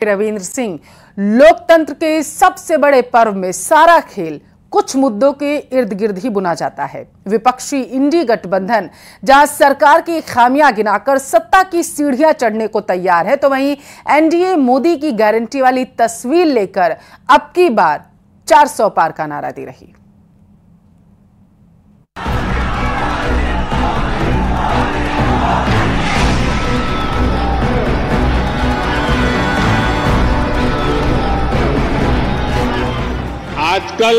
रविंद्र सिंह, लोकतंत्र के सबसे बड़े पर्व में सारा खेल कुछ मुद्दों के इर्द गिर्द ही बुना जाता है। विपक्षी इंडी गठबंधन जहां सरकार की खामियां गिनाकर सत्ता की सीढ़ियां चढ़ने को तैयार है, तो वहीं एनडीए मोदी की गारंटी वाली तस्वीर लेकर अब की बार 400 पार का नारा दे रही। आजकल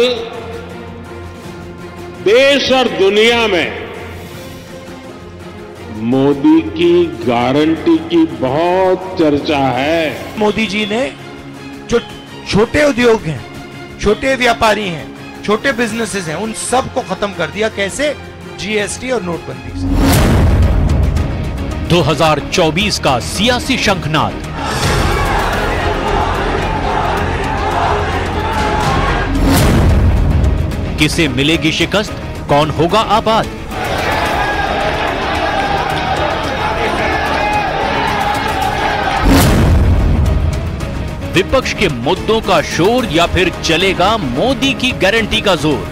देश और दुनिया में मोदी की गारंटी की बहुत चर्चा है। मोदी जी ने जो छोटे उद्योग हैं, छोटे व्यापारी हैं, छोटे बिजनेसेस हैं, उन सब को खत्म कर दिया। कैसे? जीएसटी और नोटबंदी से। 2024 का सियासी शंखनाद। किसे मिलेगी शिकस्त, कौन होगा आबाद? विपक्ष के मुद्दों का शोर या फिर चलेगा मोदी की गारंटी का जोर?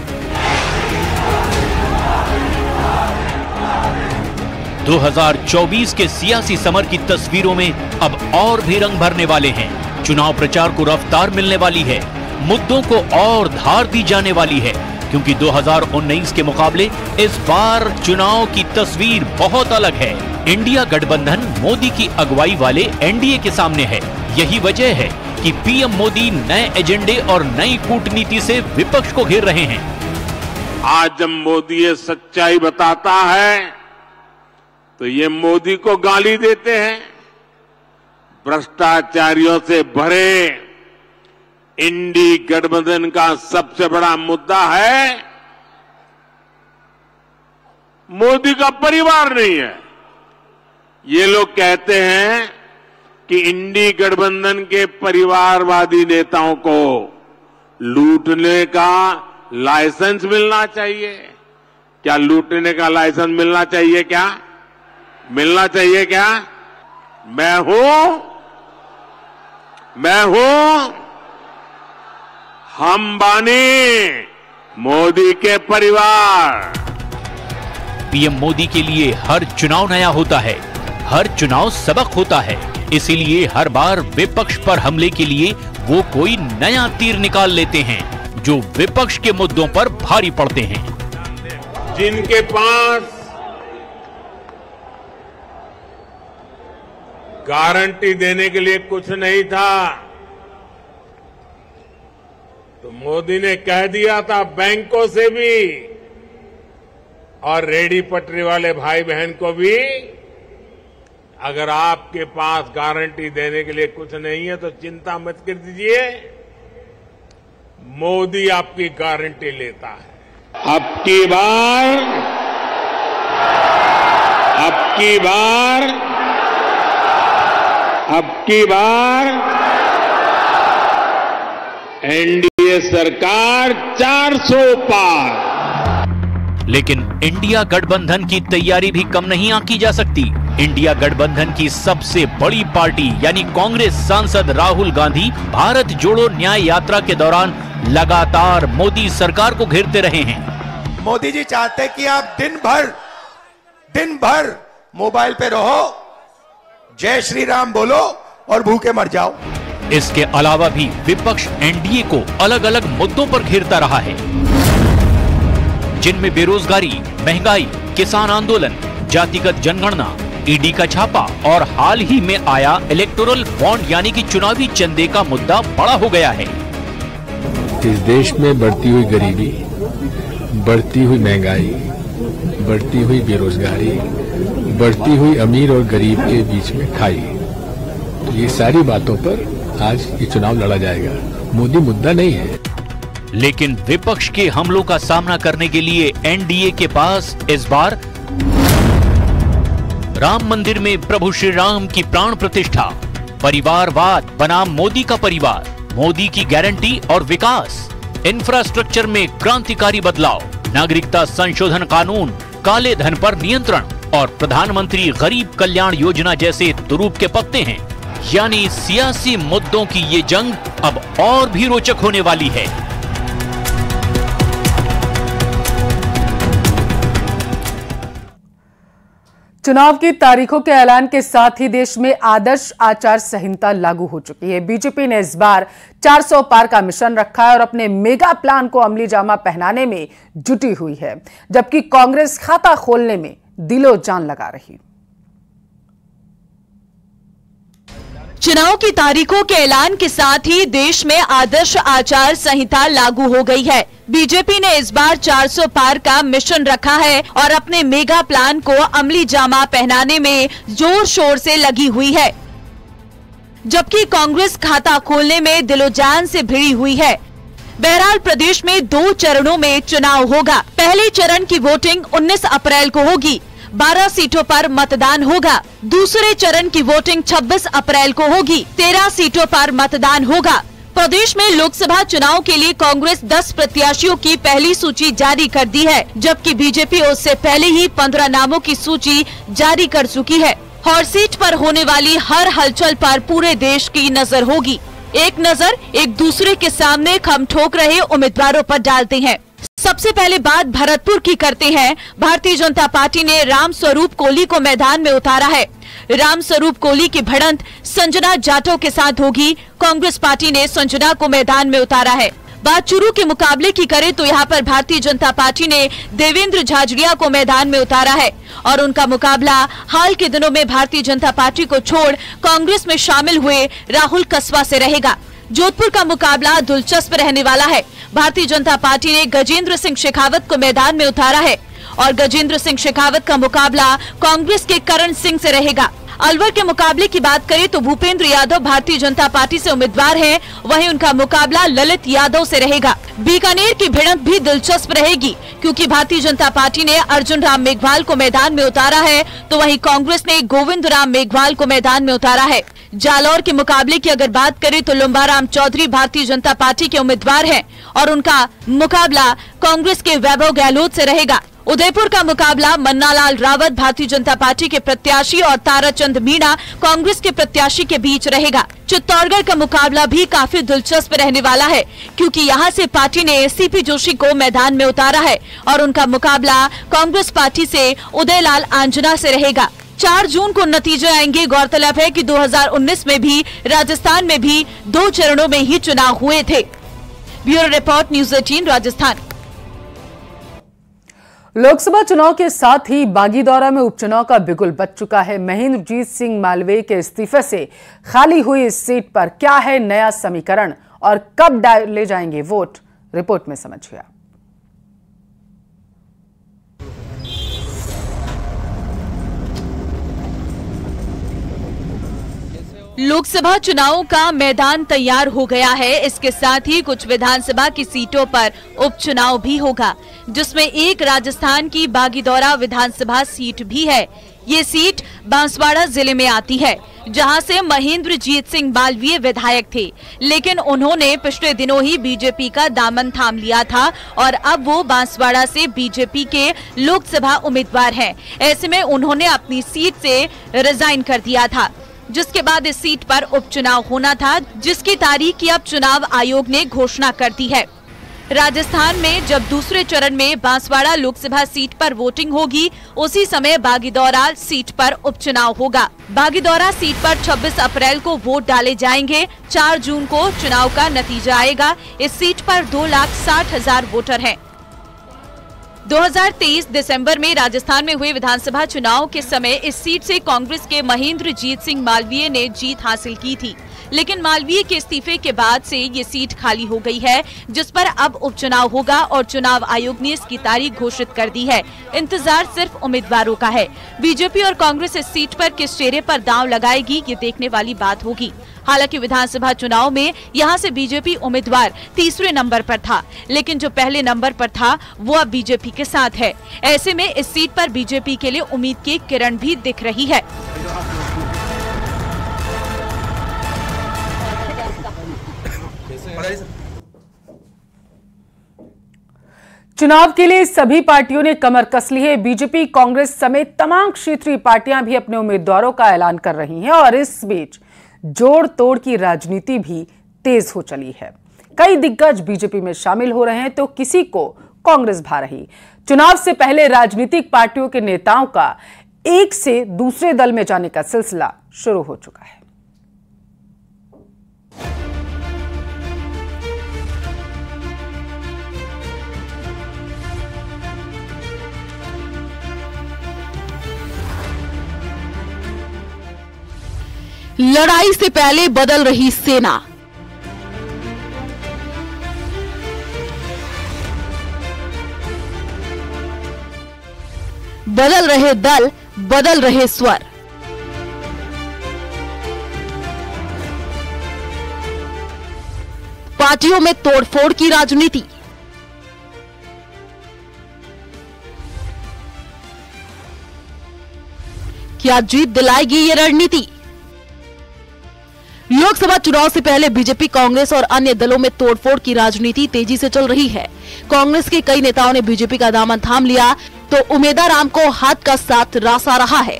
2024 के सियासी समर की तस्वीरों में अब और भी रंग भरने वाले हैं। चुनाव प्रचार को रफ्तार मिलने वाली है, मुद्दों को और धार दी जाने वाली है, क्योंकि 2019 के मुकाबले इस बार चुनाव की तस्वीर बहुत अलग है। इंडिया गठबंधन मोदी की अगुवाई वाले एनडीए के सामने है। यही वजह है कि पीएम मोदी नए एजेंडे और नई कूटनीति से विपक्ष को घेर रहे हैं। आज जब मोदी ये सच्चाई बताता है तो ये मोदी को गाली देते हैं। भ्रष्टाचारियों से भरे इंडी गठबंधन का सबसे बड़ा मुद्दा है मोदी का परिवार नहीं है। ये लोग कहते हैं कि इंडी गठबंधन के परिवारवादी नेताओं को लूटने का लाइसेंस मिलना चाहिए। क्या लूटने का लाइसेंस मिलना चाहिए? क्या मिलना चाहिए? क्या मैं हूं हम बानी मोदी के परिवार। पीएम मोदी के लिए हर चुनाव नया होता है, हर चुनाव सबक होता है। इसीलिए हर बार विपक्ष पर हमले के लिए वो कोई नया तीर निकाल लेते हैं जो विपक्ष के मुद्दों पर भारी पड़ते हैं। जिनके पास गारंटी देने के लिए कुछ नहीं था, तो मोदी ने कह दिया था बैंकों से भी और रेहड़ी पटरी वाले भाई बहन को भी, अगर आपके पास गारंटी देने के लिए कुछ नहीं है तो चिंता मत कर दीजिए, मोदी आपकी गारंटी लेता है। अब की बार एनडीए सरकार 400 पार। लेकिन इंडिया गठबंधन की तैयारी भी कम नहीं आंकी जा सकती। इंडिया गठबंधन की सबसे बड़ी पार्टी यानी कांग्रेस सांसद राहुल गांधी भारत जोड़ो न्याय यात्रा के दौरान लगातार मोदी सरकार को घेरते रहे हैं। मोदी जी चाहते हैं कि आप दिन भर मोबाइल पे रहो, जय श्री राम बोलो और भूखे मर जाओ। इसके अलावा भी विपक्ष एनडीए को अलग अलग मुद्दों पर घेरता रहा है, जिनमें बेरोजगारी, महंगाई, किसान आंदोलन, जातिगत जनगणना, ईडी का छापा और हाल ही में आया इलेक्टोरल बॉन्ड यानी कि चुनावी चंदे का मुद्दा बड़ा हो गया है। इस देश में बढ़ती हुई गरीबी, बढ़ती हुई महंगाई, बढ़ती हुई बेरोजगारी, बढ़ती हुई अमीर और गरीब के बीच में खाई, तो ये सारी बातों पर आज ये चुनाव लड़ा जाएगा। मोदी मुद्दा नहीं है। लेकिन विपक्ष के हमलों का सामना करने के लिए एनडीए के पास इस बार राम मंदिर में प्रभु श्री राम की प्राण प्रतिष्ठा, परिवारवाद बनाम मोदी का परिवार, मोदी की गारंटी और विकास, इंफ्रास्ट्रक्चर में क्रांतिकारी बदलाव, नागरिकता संशोधन कानून, काले धन पर नियंत्रण और प्रधानमंत्री गरीब कल्याण योजना जैसे तुरूप के पत्ते हैं। यानी सियासी मुद्दों की ये जंग अब और भी रोचक होने वाली है। चुनाव की तारीखों के ऐलान के साथ ही देश में आदर्श आचार संहिता लागू हो चुकी है। बीजेपी ने इस बार 400 पार का मिशन रखा है और अपने मेगा प्लान को अमली जामा पहनाने में जुटी हुई है, जबकि कांग्रेस खाता खोलने में दिलो जान लगा रही। चुनाव की तारीखों के ऐलान के साथ ही देश में आदर्श आचार संहिता लागू हो गई है। बीजेपी ने इस बार 400 पार का मिशन रखा है और अपने मेगा प्लान को अमली जामा पहनाने में जोर शोर से लगी हुई है, जबकि कांग्रेस खाता खोलने में दिलोजान से भिड़ी हुई है। बहरहाल प्रदेश में 2 चरणों में चुनाव होगा। पहले चरण की वोटिंग 19 अप्रैल को होगी, 12 सीटों पर मतदान होगा। दूसरे चरण की वोटिंग 26 अप्रैल को होगी, 13 सीटों पर मतदान होगा। प्रदेश में लोकसभा चुनाव के लिए कांग्रेस 10 प्रत्याशियों की पहली सूची जारी कर दी है, जबकि बीजेपी उससे पहले ही 15 नामों की सूची जारी कर चुकी है। हर सीट पर होने वाली हर हलचल पर पूरे देश की नजर होगी। एक नजर एक दूसरे के सामने खम ठोक रहे उम्मीदवारों पर डालते हैं। सबसे पहले बात भरतपुर की करते हैं। भारतीय जनता पार्टी ने राम स्वरूप कोहली को मैदान में उतारा है। राम स्वरूप कोहली की भिड़ंत संजना जाटव के साथ होगी। कांग्रेस पार्टी ने संजना को मैदान में उतारा है। बात चुरू के मुकाबले की करें तो यहाँ पर भारतीय जनता पार्टी ने देवेंद्र झाझड़िया को मैदान में उतारा है और उनका मुकाबला हाल के दिनों में भारतीय जनता पार्टी को छोड़ कांग्रेस में शामिल हुए राहुल कस्वा से रहेगा। जोधपुर का मुकाबला दिलचस्प रहने वाला है। भारतीय जनता पार्टी ने गजेंद्र सिंह शेखावत को मैदान में उतारा है और गजेंद्र सिंह शेखावत का मुकाबला कांग्रेस के करण सिंह से रहेगा। अलवर के मुकाबले की बात करें तो भूपेंद्र यादव भारतीय जनता पार्टी से उम्मीदवार हैं, वहीं उनका मुकाबला ललित यादव से रहेगा। बीकानेर की भिड़ंत भी दिलचस्प रहेगी, क्योंकि भारतीय जनता पार्टी ने अर्जुन राम मेघवाल को मैदान में उतारा है, तो वहीं कांग्रेस ने गोविंद राम मेघवाल को मैदान में उतारा है। जालौर के मुकाबले की अगर बात करें तो लंबाराम चौधरी भारतीय जनता पार्टी के उम्मीदवार हैं और उनका मुकाबला कांग्रेस के वैभव गहलोत से रहेगा। उदयपुर का मुकाबला मन्नालाल रावत भारतीय जनता पार्टी के प्रत्याशी और ताराचंद मीणा कांग्रेस के प्रत्याशी के बीच रहेगा। चित्तौड़गढ़ का मुकाबला भी काफी दिलचस्प रहने वाला है, क्योंकि यहां से पार्टी ने सीपी जोशी को मैदान में उतारा है और उनका मुकाबला कांग्रेस पार्टी से उदयलाल आंजना से रहेगा। 4 जून को नतीजे आएंगे। गौरतलब है कि 2019 में भी राजस्थान में भी 2 चरणों में ही चुनाव हुए थे। Bureau report, news 18 Rajasthan. Lok Sabha चुनाव के साथ ही बागीदौरा में उपचुनाव का बिगुल बज चुका है। महेंद्रजीत सिंह मालवीय के इस्तीफे से खाली हुई इस सीट पर क्या है नया समीकरण और कब डाले जाएंगे वोट, रिपोर्ट में समझिए। लोकसभा चुनावों का मैदान तैयार हो गया है। इसके साथ ही कुछ विधानसभा की सीटों पर उपचुनाव भी होगा, जिसमें एक राजस्थान की बागीदौरा विधानसभा सीट भी है। ये सीट बांसवाड़ा जिले में आती है, जहां से महेंद्रजीत सिंह मालवीय विधायक थे, लेकिन उन्होंने पिछले दिनों ही बीजेपी का दामन थाम लिया था और अब वो बांसवाड़ा से बीजेपी के लोकसभा उम्मीदवार हैं। ऐसे में उन्होंने अपनी सीट से रिजाइन कर दिया था, जिसके बाद इस सीट पर उपचुनाव होना था, जिसकी तारीख की अब चुनाव आयोग ने घोषणा कर दी है। राजस्थान में जब दूसरे चरण में बांसवाड़ा लोकसभा सीट पर वोटिंग होगी, उसी समय बागीदौरा सीट पर उपचुनाव होगा। बागीदौरा सीट पर 26 अप्रैल को वोट डाले जाएंगे। 4 जून को चुनाव का नतीजा आएगा। इस सीट पर 2,60,000 वोटर हैं। 2023 दिसंबर में राजस्थान में हुए विधानसभा चुनाव के समय इस सीट से कांग्रेस के महेंद्रजीत सिंह मालवीय ने जीत हासिल की थी, लेकिन मालवीय के इस्तीफे के बाद से ये सीट खाली हो गई है, जिस पर अब उपचुनाव होगा और चुनाव आयोग ने इसकी तारीख घोषित कर दी है। इंतजार सिर्फ उम्मीदवारों का है। बीजेपी और कांग्रेस इस सीट पर किस चेहरे पर दांव लगाएगी, ये देखने वाली बात होगी। हालांकि विधानसभा चुनाव में यहां से बीजेपी उम्मीदवार तीसरे नंबर पर था, लेकिन जो पहले नंबर पर था वो अब बीजेपी के साथ है। ऐसे में इस सीट पर बीजेपी के लिए उम्मीद की किरण भी दिख रही है। चुनाव के लिए सभी पार्टियों ने कमर कस ली है। बीजेपी, कांग्रेस समेत तमाम क्षेत्रीय पार्टियां भी अपने उम्मीदवारों का ऐलान कर रही हैं और इस बीच जोड़ तोड़ की राजनीति भी तेज हो चली है। कई दिग्गज बीजेपी में शामिल हो रहे हैं तो किसी को कांग्रेस भा रही। चुनाव से पहले राजनीतिक पार्टियों के नेताओं का एक से दूसरे दल में जाने का सिलसिला शुरू हो चुका है। लड़ाई से पहले बदल रही सेना। बदल रहे दल, बदल रहे स्वर। पार्टियों में तोड़फोड़ की राजनीति। क्या जीत दिलाएगी ये रणनीति? लोकसभा चुनाव से पहले बीजेपी, कांग्रेस और अन्य दलों में तोड़फोड़ की राजनीति तेजी से चल रही है। कांग्रेस के कई नेताओं ने बीजेपी का दामन थाम लिया तो उमेदराम को हाथ का साथ रास आ रहा है।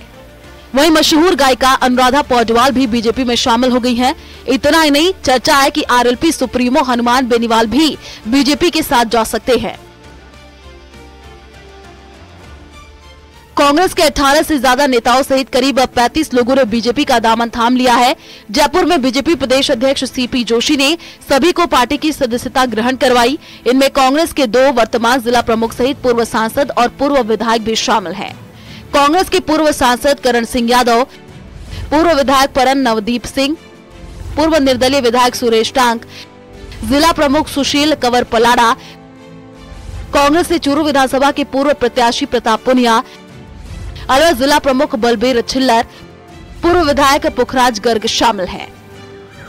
वहीं मशहूर गायिका अनुराधा पौडवाल भी बीजेपी में शामिल हो गई हैं। इतना ही नहीं, चर्चा है कि आरएलपी सुप्रीमो हनुमान बेनीवाल भी बीजेपी के साथ जा सकते हैं। कांग्रेस के 18 से ज्यादा नेताओं सहित करीब 35 लोगों ने बीजेपी का दामन थाम लिया है। जयपुर में बीजेपी प्रदेश अध्यक्ष सीपी जोशी ने सभी को पार्टी की सदस्यता ग्रहण करवाई। इनमें कांग्रेस के 2 वर्तमान जिला प्रमुख सहित पूर्व सांसद और पूर्व विधायक भी शामिल हैं। कांग्रेस के पूर्व सांसद करण सिंह यादव, पूर्व विधायक परन नवदीप सिंह, पूर्व निर्दलीय विधायक सुरेश टांक, जिला प्रमुख सुशील कंवर पलाड़ा, कांग्रेस से चूरू विधानसभा के पूर्व प्रत्याशी प्रताप पुनिया, अलवर जिला प्रमुख बलबीर छिल्लर, पूर्व विधायक पुखराज गर्ग शामिल हैं।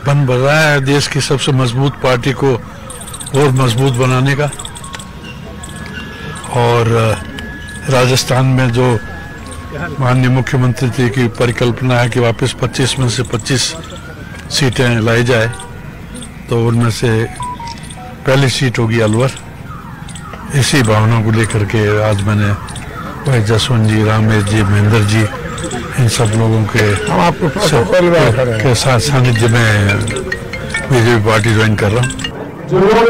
बन रहा है देश की सबसे मजबूत पार्टी को और मजबूत बनाने का। और राजस्थान में जो माननीय मुख्यमंत्री जी की परिकल्पना है कि वापस 25 में से 25 सीटें लाई जाए, तो उनमें से पहली सीट होगी अलवर। इसी भावना को लेकर के आज मैंने भाई जसवंत जी, रामेश जी, महेंद्र जी, इन सब लोगों के साथ सानिध्य में बीजेपी पार्टी ज्वाइन कर रहा हूँ। जो लोग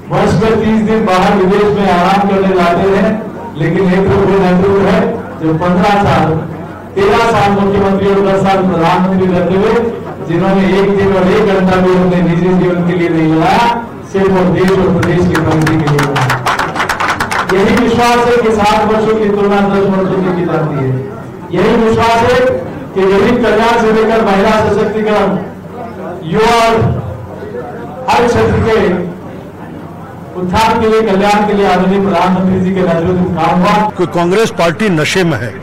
वर्ष में 30 दिन बाहर विदेश में आराम करने जाते हैं, लेकिन एक नेतृत्व है जो 15 साल 13 साल मुख्यमंत्री और 10 साल प्रधानमंत्री रहते हुए, जिन्होंने एक दिन और 1 घंटा भी अपने निजी जीवन के लिए नहीं लगाया, सिर्फ और देश और प्रदेश की प्रगति के लिए लगाया। यही विश्वास है कि 7 वर्षों की तुलना 10 वर्षों की जाती है। यही विश्वास है कि गरीब कल्याण से लेकर महिला सशक्तिकरण, युवा और हर क्षेत्र के उत्थान के लिए, कल्याण के लिए आदरणीय प्रधानमंत्री जी के नेतृत्व में काम हुआ। कांग्रेस पार्टी नशे में है,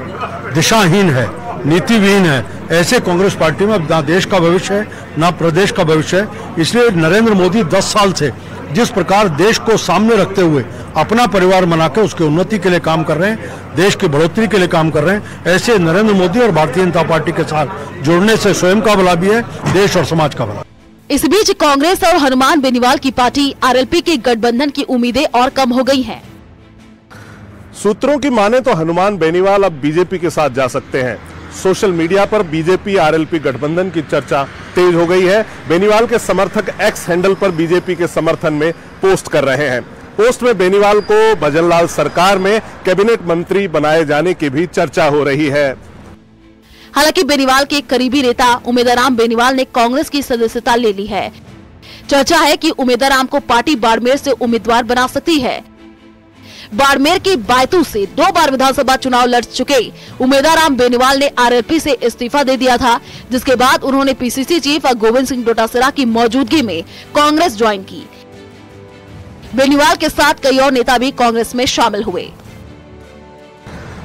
दिशाहीन है, नीतिविहीन है। ऐसे कांग्रेस पार्टी में ना देश का भविष्य है, ना प्रदेश का भविष्य है। इसलिए नरेंद्र मोदी 10 साल से जिस प्रकार देश को सामने रखते हुए अपना परिवार बनाकर उसकी उन्नति के लिए काम कर रहे हैं, देश की बढ़ोतरी के लिए काम कर रहे हैं, ऐसे नरेंद्र मोदी और भारतीय जनता पार्टी के साथ जुड़ने से स्वयं का भला भी है, देश और समाज का भला। इस बीच कांग्रेस और हनुमान बेनीवाल की पार्टी आरएलपी के गठबंधन की उम्मीदें और कम हो गई हैं। सूत्रों की माने तो हनुमान बेनीवाल अब बीजेपी के साथ जा सकते हैं। सोशल मीडिया पर बीजेपी आरएलपी गठबंधन की चर्चा तेज हो गई है। बेनीवाल के समर्थक एक्स हैंडल पर बीजेपी के समर्थन में पोस्ट कर रहे हैं। पोस्ट में बेनीवाल को भजनलाल सरकार में कैबिनेट मंत्री बनाए जाने की भी चर्चा हो रही है। हालांकि बेनीवाल के करीबी नेता उमेदराम बेनीवाल ने कांग्रेस की सदस्यता ले ली है। चर्चा है कि उमेदराम को पार्टी बाड़मेर से उम्मीदवार बना सकती है। बाड़मेर के बायतू से 2 बार विधानसभा चुनाव लड़ चुके उमेदराम बेनीवाल ने आरएलपी से इस्तीफा दे दिया था, जिसके बाद उन्होंने पीसीसी चीफ गोविंद सिंह डोटासरा की मौजूदगी में कांग्रेस ज्वाइन की। बेनीवाल के साथ कई और नेता भी कांग्रेस में शामिल हुए।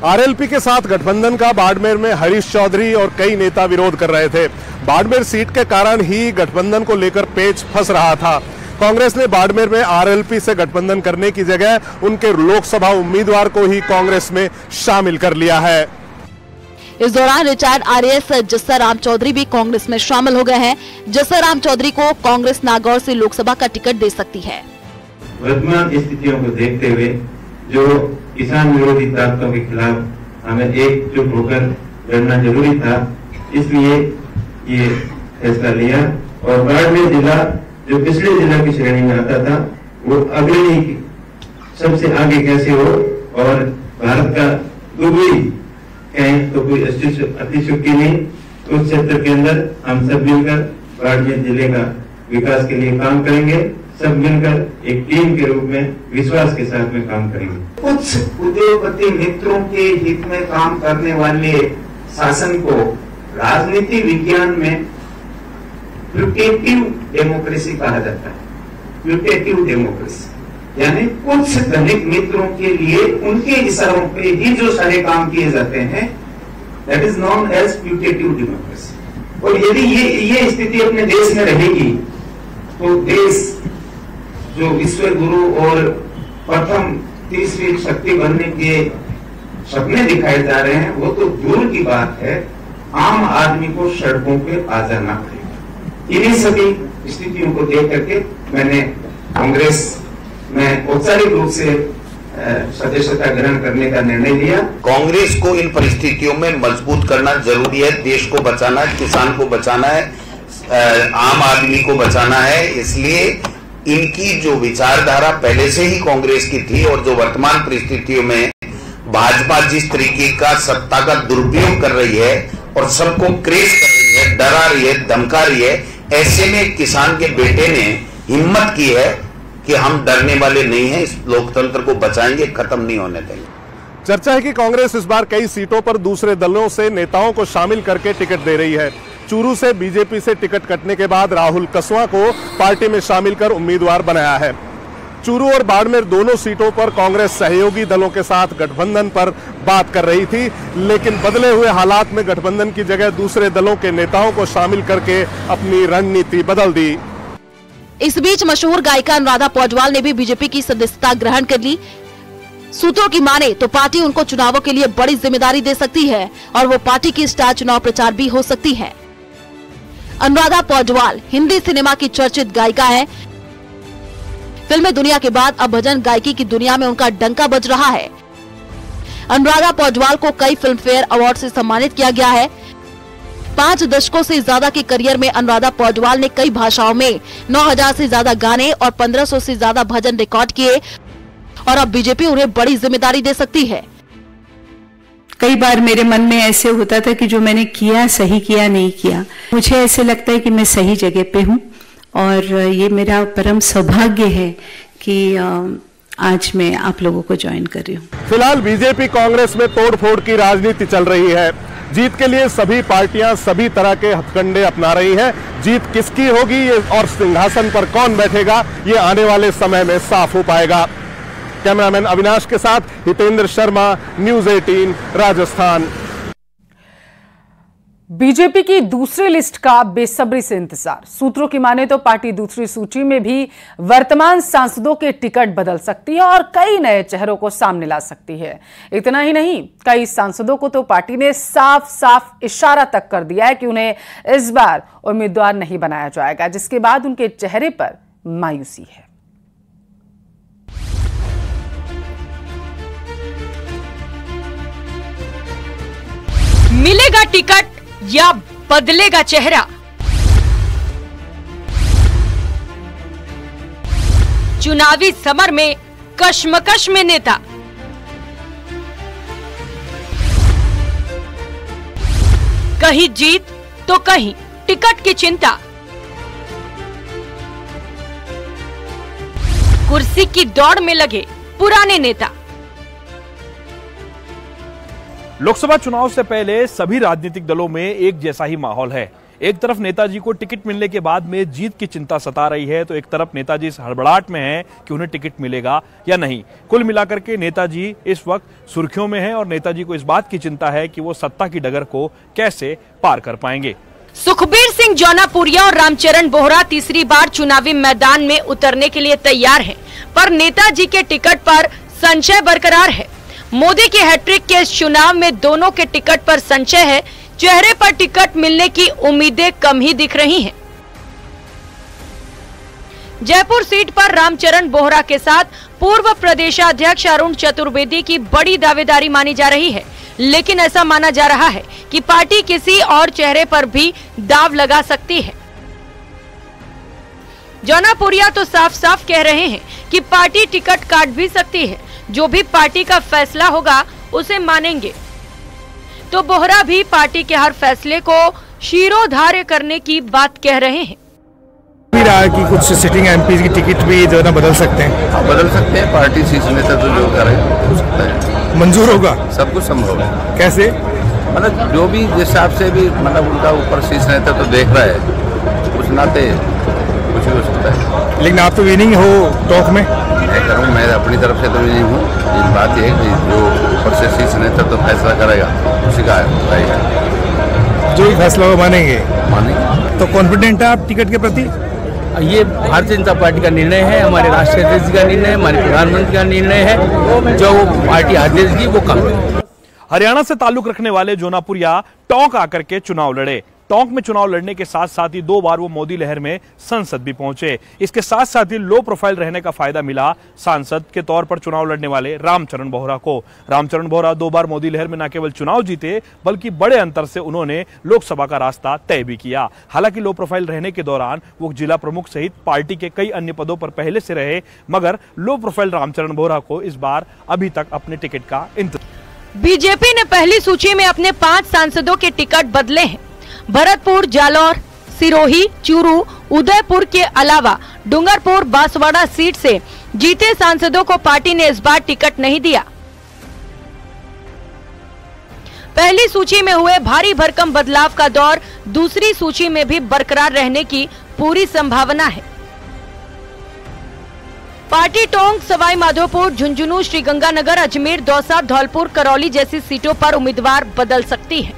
आरएलपी के साथ गठबंधन का बाड़मेर में हरीश चौधरी और कई नेता विरोध कर रहे थे। बाड़मेर सीट के कारण ही गठबंधन को लेकर पेच फंस रहा था। कांग्रेस ने बाड़मेर में आरएलपी से गठबंधन करने की जगह उनके लोकसभा उम्मीदवार को ही कांग्रेस में शामिल कर लिया है। इस दौरान रिटायर्ड आरएएस जस्साराम चौधरी भी कांग्रेस में शामिल हो गए हैं। जस्साराम चौधरी को कांग्रेस नागौर से लोकसभा का टिकट दे सकती है। वर्तमान स्थितियों को देखते हुए जो किसान विरोधी ताकतों के खिलाफ हमें एकजुट होकर लड़ना जरूरी था, इसलिए ये फैसला लिया और बाड़मेर जिला जो पिछले जिला की श्रेणी में आता था वो अग्रणी सबसे आगे कैसे हो और भारत का दुबई कहें तो कोई अतिशयोक्ति नहीं। उस क्षेत्र के अंदर हम सब मिलकर बाड़मेर जिले का विकास के लिए काम करेंगे, सब मिलकर एक टीम के रूप में विश्वास के साथ में काम करेंगे। कुछ उद्योगपति मित्रों के हित में काम करने वाले शासन को राजनीति विज्ञान में प्यूटेटिव डेमोक्रेसी कहा जाता है। प्यूटेटिव डेमोक्रेसी यानी कुछ धनिक मित्रों के लिए उनके इशारों पे ही जो सारे काम किए जाते हैं, that is known as putative democracy. और यदि ये स्थिति अपने देश में रहेगी तो देश जो विश्व गुरु और प्रथम तीसरी शक्ति बनने के सपने दिखाए जा रहे हैं वो तो दूर की बात है, आम आदमी को सड़कों पे आ जाना पड़ेगा। इन्हीं सभी स्थितियों को देख करके मैंने कांग्रेस में औपचारिक रूप से सदस्यता ग्रहण करने का निर्णय लिया। कांग्रेस को इन परिस्थितियों में मजबूत करना जरूरी है। देश को बचाना है, किसान को बचाना है, आम आदमी को बचाना है। इसलिए इनकी जो विचारधारा पहले से ही कांग्रेस की थी और जो वर्तमान परिस्थितियों में भाजपा जिस तरीके का सत्ता का दुरुपयोग कर रही है और सबको क्रेज कर रही है, डरा रही है, धमका रही है, ऐसे में किसान के बेटे ने हिम्मत की है कि हम डरने वाले नहीं हैं, इस लोकतंत्र को बचाएंगे, खत्म नहीं होने देंगे। चर्चा है कि कांग्रेस इस बार कई सीटों पर दूसरे दलों से नेताओं को शामिल करके टिकट दे रही है। चूरू से बीजेपी से टिकट कटने के बाद राहुल कसवा को पार्टी में शामिल कर उम्मीदवार बनाया है। चूरू और बाड़मेर दोनों सीटों पर कांग्रेस सहयोगी दलों के साथ गठबंधन पर बात कर रही थी, लेकिन बदले हुए हालात में गठबंधन की जगह दूसरे दलों के नेताओं को शामिल करके अपनी रणनीति बदल दी। इस बीच मशहूर गायिका अनुराधा पौडवाल ने भी बीजेपी की सदस्यता ग्रहण कर ली। सूत्रों की माने तो पार्टी उनको चुनावों के लिए बड़ी जिम्मेदारी दे सकती है और वो पार्टी की स्टार चुनाव प्रचार भी हो सकती है। अनुराधा पौडवाल हिंदी सिनेमा की चर्चित गायिका है। फिल्मी दुनिया के बाद अब भजन गायकी की दुनिया में उनका डंका बज रहा है। अनुराधा पौडवाल को कई फिल्म फेयर अवार्ड से सम्मानित किया गया है। 5 दशकों से ज्यादा के करियर में अनुराधा पौडवाल ने कई भाषाओं में 9000 से ज्यादा गाने और 1500 से ज्यादा भजन रिकॉर्ड किए और अब बीजेपी उन्हें बड़ी जिम्मेदारी दे सकती है। कई बार मेरे मन में ऐसे होता था कि जो मैंने किया सही किया नहीं किया। मुझे ऐसे लगता है कि मैं सही जगह पे हूँ और ये मेरा परम सौभाग्य है कि आज मैं आप लोगों को ज्वाइन कर रही हूँ। फिलहाल बीजेपी कांग्रेस में तोड़फोड़ की राजनीति चल रही है। जीत के लिए सभी पार्टियां सभी तरह के हथकंडे अपना रही हैं। जीत किसकी होगी और सिंहासन पर कौन बैठेगा, ये आने वाले समय में साफ हो पाएगा। कैमरामैन अविनाश के साथ हितेंद्र शर्मा, न्यूज़ 18 राजस्थान। बीजेपी की दूसरी लिस्ट का बेसब्री से इंतजार। सूत्रों की माने तो पार्टी दूसरी सूची में भी वर्तमान सांसदों के टिकट बदल सकती है और कई नए चेहरों को सामने ला सकती है। इतना ही नहीं, कई सांसदों को तो पार्टी ने साफ साफ इशारा तक कर दिया है कि उन्हें इस बार उम्मीदवार नहीं बनाया जाएगा, जिसके बाद उनके चेहरे पर मायूसी है। मिलेगा टिकट या बदलेगा चेहरा? चुनावी समर में कश्मकश में नेता। कहीं जीत तो कहीं टिकट की चिंता। कुर्सी की दौड़ में लगे पुराने नेता। लोकसभा चुनाव से पहले सभी राजनीतिक दलों में एक जैसा ही माहौल है। एक तरफ नेताजी को टिकट मिलने के बाद में जीत की चिंता सता रही है, तो एक तरफ नेताजी इस हड़बड़ाहट में हैं कि उन्हें टिकट मिलेगा या नहीं। कुल मिलाकर के नेताजी इस वक्त सुर्खियों में हैं और नेताजी को इस बात की चिंता है कि वो सत्ता की डगर को कैसे पार कर पाएंगे। सुखबीर सिंह जौनापुरिया और रामचरण बोहरा तीसरी बार चुनावी मैदान में उतरने के लिए तैयार हैं, पर नेताजी के टिकट पर संशय बरकरार है। मोदी के हैट्रिक के इस चुनाव में दोनों के टिकट पर संशय है। चेहरे पर टिकट मिलने की उम्मीदें कम ही दिख रही हैं। जयपुर सीट पर रामचरण बोहरा के साथ पूर्व प्रदेशाध्यक्ष अरुण चतुर्वेदी की बड़ी दावेदारी मानी जा रही है। लेकिन ऐसा माना जा रहा है कि पार्टी किसी और चेहरे पर भी दाव लगा सकती है। जौनापुरिया तो साफ साफ कह रहे हैं कि पार्टी टिकट काट भी सकती है, जो भी पार्टी का फैसला होगा उसे मानेंगे। तो बोहरा भी पार्टी के हर फैसले को शिरोधार्य करने की बात कह रहे हैं। भी रहा है कि कुछ सिटिंग एमपी की टिकट भी जो है ना बदल सकते हैं। बदल सकते हैं, पार्टी शीर्ष नेता तो जो करे हो सकता है। मंजूर होगा, सब कुछ संभव है। कैसे? मतलब जो भी जिस हिसाब से भी मतलब उनका ऊपर शीर्ष नेता तो देख रहा है, उस नाते कुछ भी हो सकता है। लेकिन आप तो विनिंग हो टॉक में। मैं करूँ, मैं अपनी तरफ से तो विनिंग हूँ। एक बात यह है कि जो ऊपर से शीर्ष नेता तो फैसला करेगा उसी का रहेगा। जो भी फैसला मानेंगे। तो कॉन्फिडेंट है आप टिकट के प्रति? ये भारतीय जनता पार्टी का निर्णय है, हमारे राष्ट्रीय अध्यक्ष का निर्णय है, हमारे प्रधानमंत्री का निर्णय है। जो पार्टी आदेश दी वो काम है। हरियाणा से ताल्लुक रखने वाले जौनापुरिया टोंक आकर के चुनाव लड़े। टोंक में चुनाव लड़ने के साथ साथ ही 2 बार वो मोदी लहर में संसद भी पहुंचे। इसके साथ साथ ही लो प्रोफाइल रहने का फायदा मिला सांसद के तौर पर चुनाव लड़ने वाले रामचरण बोहरा को। रामचरण बोहरा 2 बार मोदी लहर में न केवल चुनाव जीते, बल्कि बड़े अंतर से उन्होंने लोकसभा का रास्ता तय भी किया। हालांकि लो प्रोफाइल रहने के दौरान वो जिला प्रमुख सहित पार्टी के कई अन्य पदों पर पहले से रहे, मगर लो प्रोफाइल रामचरण बोहरा को इस बार अभी तक अपने टिकट का इंतजार। बीजेपी ने पहली सूची में अपने 5 सांसदों के टिकट बदले हैं। भरतपुर, जालौर, सिरोही, चूरू, उदयपुर के अलावा डूंगरपुर, बांसवाड़ा सीट से जीते सांसदों को पार्टी ने इस बार टिकट नहीं दिया। पहली सूची में हुए भारी भरकम बदलाव का दौर दूसरी सूची में भी बरकरार रहने की पूरी संभावना है। पार्टी टोंक, सवाई माधोपुर, झुंझुनू, श्रीगंगानगर, अजमेर, दौसा, धौलपुर, करौली जैसी सीटों पर उम्मीदवार बदल सकती है।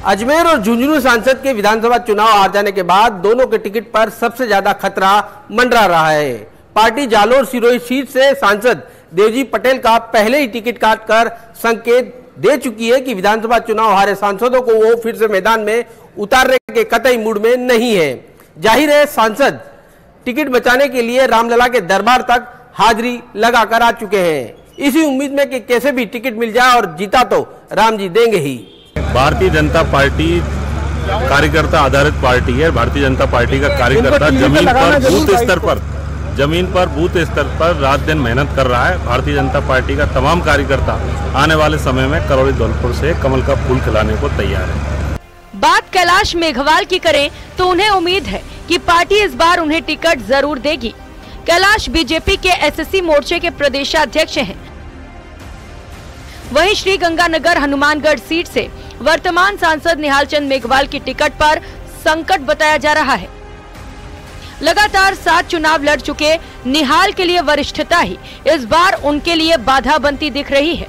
अजमेर और झुंझुनू सांसद के विधानसभा चुनाव हार जाने के बाद दोनों के टिकट पर सबसे ज्यादा खतरा मंडरा रहा है। पार्टी जालोर सिरोही सीट से सांसद देवजी पटेल का पहले ही टिकट काटकर संकेत दे चुकी है कि विधानसभा चुनाव हारे सांसदों को वो फिर से मैदान में उतारने के कतई मूड में नहीं है। जाहिर है सांसद टिकट बचाने के लिए रामलला के दरबार तक हाजिरी लगाकर आ चुके हैं, इसी उम्मीद में कि कैसे भी टिकट मिल जाए और जीता तो राम जी देंगे ही। भारतीय जनता पार्टी कार्यकर्ता आधारित पार्टी है। भारतीय जनता पार्टी का कार्यकर्ता जमीन पर बूथ स्तर पर रात दिन मेहनत कर रहा है। भारतीय जनता पार्टी का तमाम कार्यकर्ता आने वाले समय में करौली धौलपुर से कमल का फूल खिलाने को तैयार है। बात कैलाश मेघवाल की करें तो उन्हें उम्मीद है कि पार्टी इस बार उन्हें टिकट जरूर देगी। कैलाश बीजेपी के एसएससी मोर्चे के प्रदेशाध्यक्ष हैं। वहीं श्रीगंगानगर हनुमानगढ़ सीट से वर्तमान सांसद निहाल चंद मेघवाल की टिकट पर संकट बताया जा रहा है। लगातार 7 चुनाव लड़ चुके निहाल के लिए वरिष्ठता ही इस बार उनके लिए बाधा बनती दिख रही है।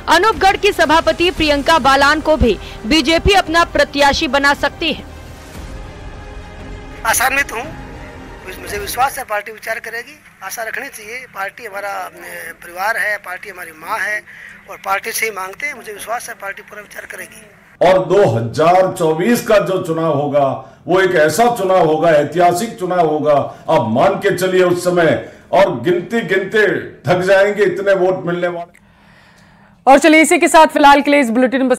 अनूपगढ़ की सभापति प्रियंका बालान को भी बीजेपी अपना प्रत्याशी बना सकती है। आशान्वित हूँ, मुझे विश्वास है पार्टी विचार करेगी। आशा रखनी चाहिए, पार्टी हमारा परिवार है, पार्टी हमारी माँ है और पार्टी से ही मांगते हैं। मुझे विश्वास है पार्टी पूरा विचार करेगी। और 2024 का जो चुनाव होगा वो एक ऐसा चुनाव होगा, ऐतिहासिक चुनाव होगा। आप मान के चलिए उस समय और गिनते थक जाएंगे, इतने वोट मिलने वाले। और चलिए इसी के साथ फिलहाल के लिए इस बुलेटिन